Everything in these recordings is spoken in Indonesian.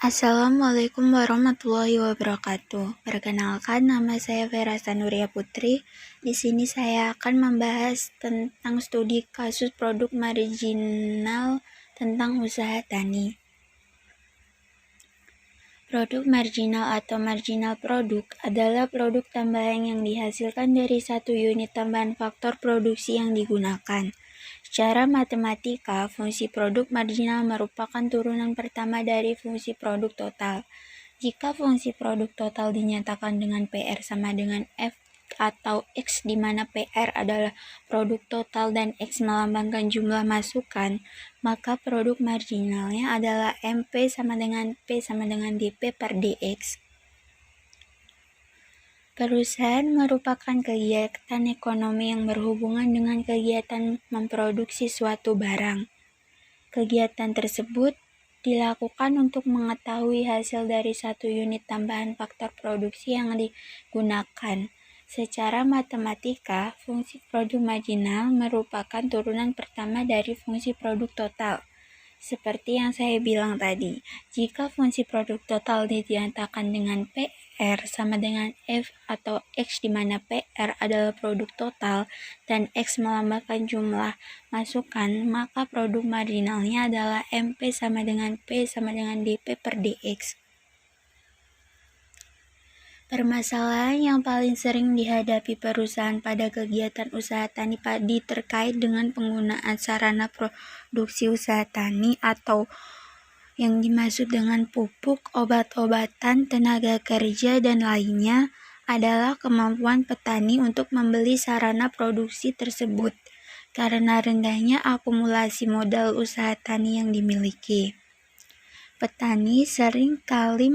Assalamualaikum warahmatullahi wabarakatuh. Perkenalkan, nama saya Vera Sanuria Putri. Di sini saya akan membahas tentang studi kasus produk marginal tentang usaha tani. Produk marginal atau marginal produk adalah produk tambahan yang dihasilkan dari satu unit tambahan faktor produksi yang digunakan. Secara matematika, fungsi produk marginal merupakan turunan pertama dari fungsi produk total. Jika fungsi produk total dinyatakan dengan PR sama dengan F atau X, di mana PR adalah produk total dan X melambangkan jumlah masukan, maka produk marginalnya adalah MP sama dengan P sama dengan DP per DX. Perusahaan merupakan kegiatan ekonomi yang berhubungan dengan kegiatan memproduksi suatu barang. Kegiatan tersebut dilakukan untuk mengetahui hasil dari satu unit tambahan faktor produksi yang digunakan. Secara matematika, fungsi produk marginal merupakan turunan pertama dari fungsi produk total. Seperti yang saya bilang tadi, jika fungsi produk total dinyatakan dengan PR sama dengan F atau X, di mana PR adalah produk total dan X melambangkan jumlah masukan, maka produk marginalnya adalah MP sama dengan P sama dengan DP per DX. Permasalahan yang paling sering dihadapi perusahaan pada kegiatan usaha tani padi terkait dengan penggunaan sarana produksi usaha tani atau yang dimaksud dengan pupuk, obat-obatan, tenaga kerja, dan lainnya adalah kemampuan petani untuk membeli sarana produksi tersebut karena rendahnya akumulasi modal usaha tani yang dimiliki. Petani seringkali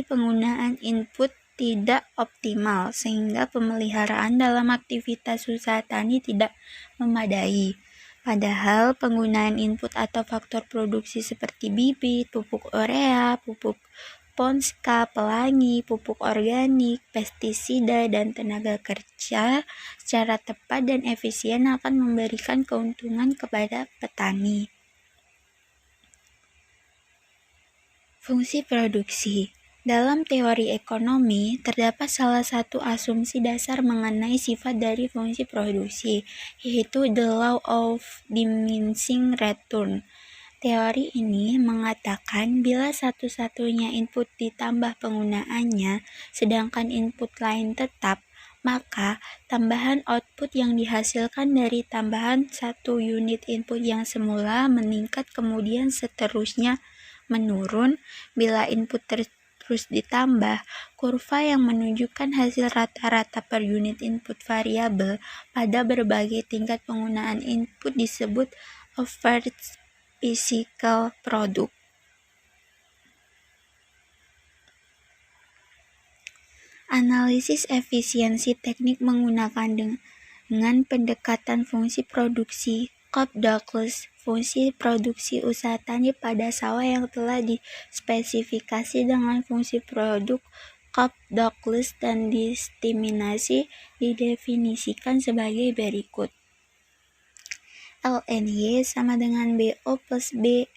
penggunaan input tidak optimal sehingga pemeliharaan dalam aktivitas usaha tani tidak memadai. Padahal penggunaan input atau faktor produksi seperti bibit, pupuk urea, pupuk ponska, pelangi, pupuk organik, pestisida, dan tenaga kerja secara tepat dan efisien akan memberikan keuntungan kepada petani. Fungsi produksi. Dalam teori ekonomi, terdapat salah satu asumsi dasar mengenai sifat dari fungsi produksi, yaitu the law of diminishing return. Teori ini mengatakan bila satu-satunya input ditambah penggunaannya, sedangkan input lain tetap, maka tambahan output yang dihasilkan dari tambahan satu unit input yang semula meningkat kemudian seterusnya menurun. Bila input terus ditambah, kurva yang menunjukkan hasil rata-rata per unit input variabel pada berbagai tingkat penggunaan input disebut average physical product. Analisis efisiensi teknik menggunakan dengan pendekatan fungsi produksi Cobb-Douglas, fungsi produksi usaha tani pada sawah yang telah dispesifikasi dengan fungsi produk Cobb-Douglas dan distiminasi didefinisikan sebagai berikut. LNY sama dengan BO plus B1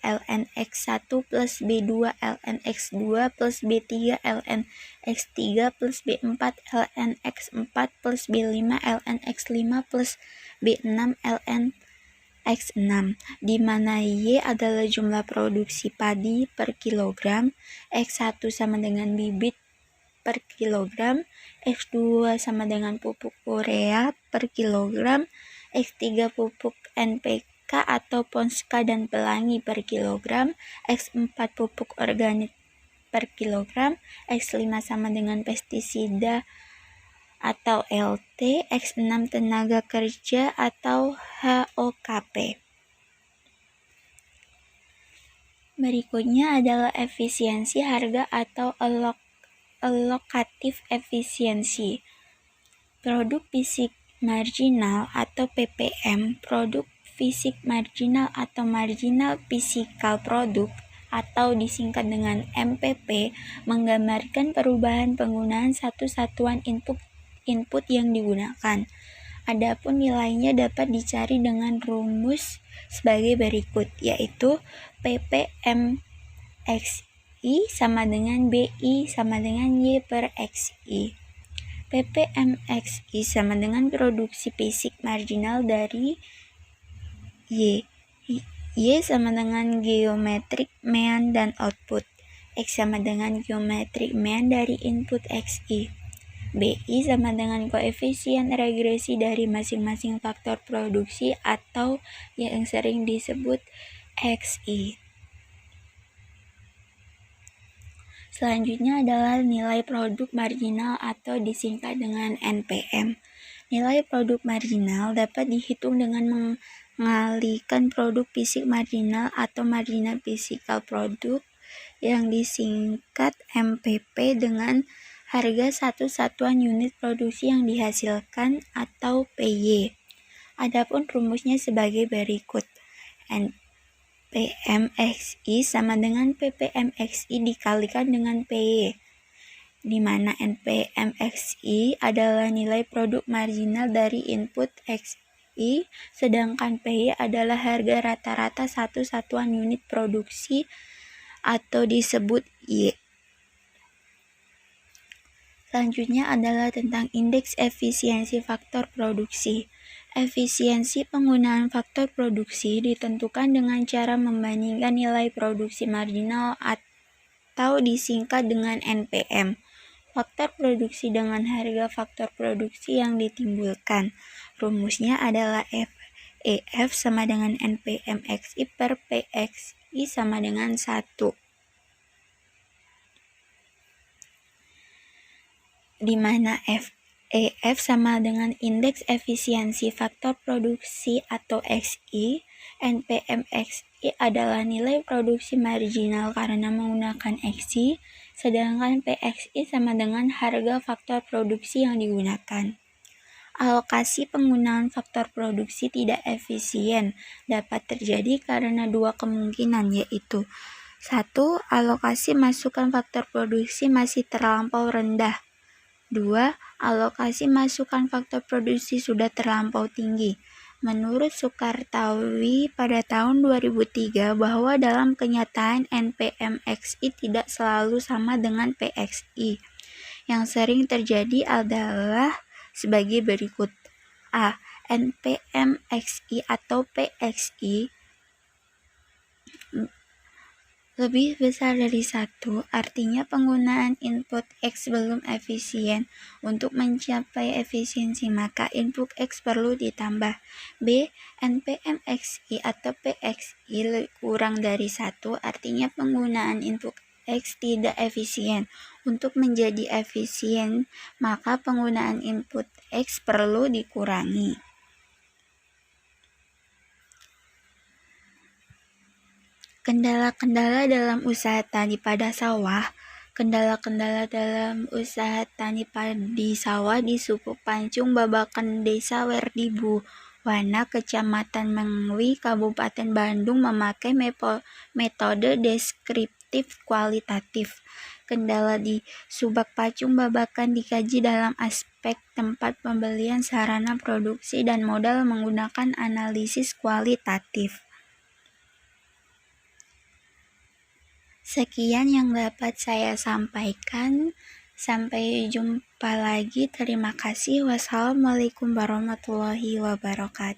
ln X1 plus B2 ln X2 plus B3 ln X3 plus B4 ln X4 plus B5 ln X5 plus B6 ln X6, di mana Y adalah jumlah produksi padi per kilogram, X1 sama dengan bibit per kilogram, X2 sama dengan pupuk urea per kilogram, X3 pupuk NPK atau ponska dan pelangi per kilogram, X4 pupuk organik per kilogram, X5 sama dengan pestisida atau LT, X6 tenaga kerja atau HOKP. Berikutnya adalah efisiensi harga atau allocative efisiensi. Produk fisik marginal atau PPM, produk fisik marginal atau marginal physical product atau disingkat dengan MPP, menggambarkan perubahan penggunaan satu satuan input yang digunakan. Adapun nilainya dapat dicari dengan rumus sebagai berikut, yaitu PPM XI sama dengan BI sama dengan Y per XI. PPMXI sama dengan produksi fisik marginal dari Y. Y sama dengan geometric mean dan output. X sama dengan geometric mean dari input XI. BI sama dengan koefisien regresi dari masing-masing faktor produksi atau yang sering disebut XI. Selanjutnya adalah nilai produk marginal atau disingkat dengan NPM. Nilai produk marginal dapat dihitung dengan mengalihkan produk fisik marginal atau marginal physical product yang disingkat MPP dengan harga satu satuan unit produksi yang dihasilkan atau PY. Adapun rumusnya sebagai berikut. NPMXI sama dengan PPMXI dikalikan dengan PY, di mana NPMXI adalah nilai produk marginal dari input XI, sedangkan PY adalah harga rata-rata satu satuan unit produksi atau disebut Y. Selanjutnya adalah tentang indeks efisiensi faktor produksi. Efisiensi penggunaan faktor produksi ditentukan dengan cara membandingkan nilai produksi marginal atau disingkat dengan NPM. Faktor produksi dengan harga faktor produksi yang ditimbulkan. Rumusnya adalah FEF sama dengan NPMXI per PXI sama dengan 1. Di mana FEF sama dengan indeks efisiensi faktor produksi atau XI, NPMXI adalah nilai produksi marginal karena menggunakan XI, sedangkan PXI sama dengan harga faktor produksi yang digunakan. Alokasi penggunaan faktor produksi tidak efisien dapat terjadi karena dua kemungkinan, yaitu 1. Alokasi masukan faktor produksi masih terlampau rendah. 2. Alokasi masukan faktor produksi sudah terlampau tinggi. Menurut Sukartawi pada tahun 2003 bahwa dalam kenyataan NPMXI tidak selalu sama dengan PXI. Yang sering terjadi adalah sebagai berikut. A. NPMXI atau PXI lebih besar dari 1, artinya penggunaan input X belum efisien. Untuk mencapai efisiensi, maka input X perlu ditambah. B. NPMXI atau PXI kurang dari 1, artinya penggunaan input X tidak efisien. Untuk menjadi efisien, maka penggunaan input X perlu dikurangi. Kendala-kendala dalam usaha tani pada sawah. Kendala-kendala dalam usaha tani padi sawah di suku Pancung Babakan Desa Werdibu Wana, Kecamatan Mengwi, Kabupaten Bandung memakai metode deskriptif kualitatif. Kendala di Subak Pacung Babakan dikaji dalam aspek tempat pembelian, sarana produksi, dan modal menggunakan analisis kualitatif. Sekian yang dapat saya sampaikan. Sampai jumpa lagi. Terima kasih. Wassalamualaikum warahmatullahi wabarakatuh.